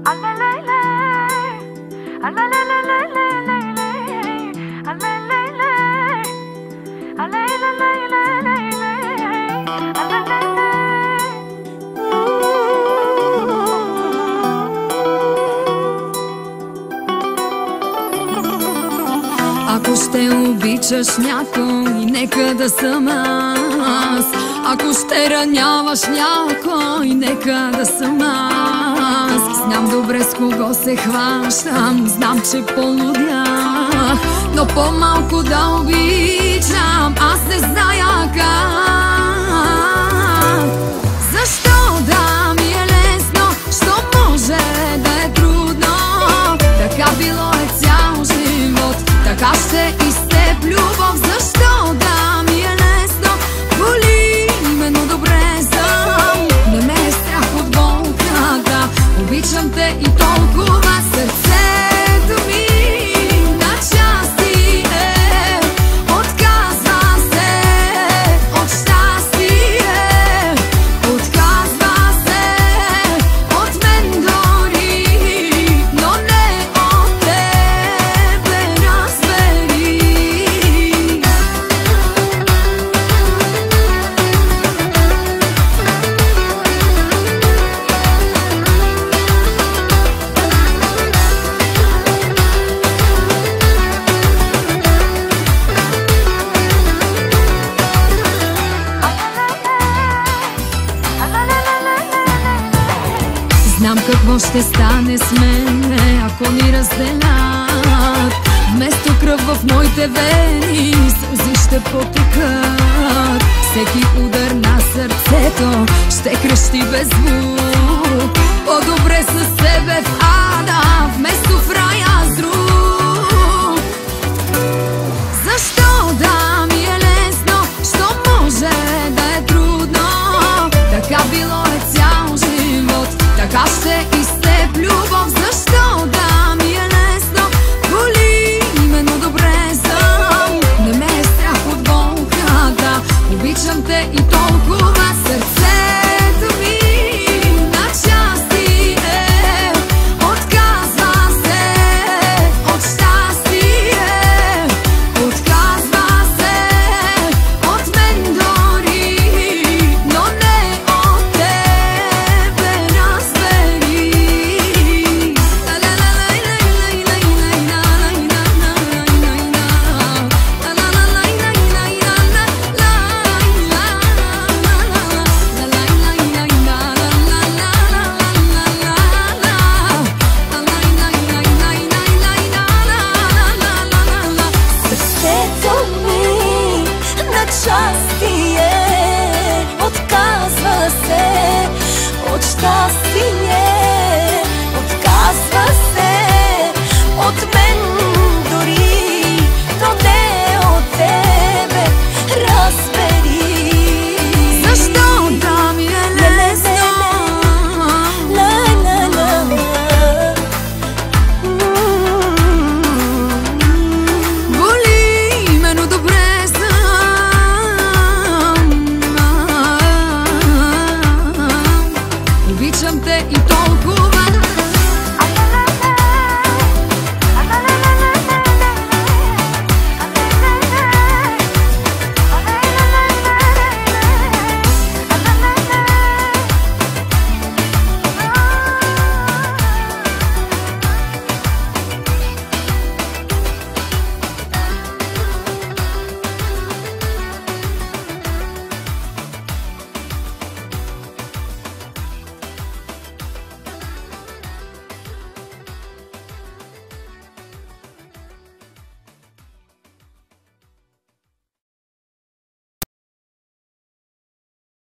Ако ще обичаш някой, нека да съм аз. Ако ще раняваш някой, нека да съм аз. Знам добре с кого се хващам, знам, че полудях, но по-малко да обичам, аз не зная как. Защо да ми е лесно, що може да е трудно? Така било е цял живот, така ще и с теб любов. Защо да ми е лесно, боли ме, но добре знам, не ме е страх от болката. Обичам те и толкова, сърцето ми на части е, отказва се от щастие, отказва се от мен дори, но не от тебе, разбери. Знам какво ще стане с мен, ако ни разделят. Вместо кръв в моите вени, сълзи ще потекат. Всеки удар на сърцето ще крещи без звук. По-добре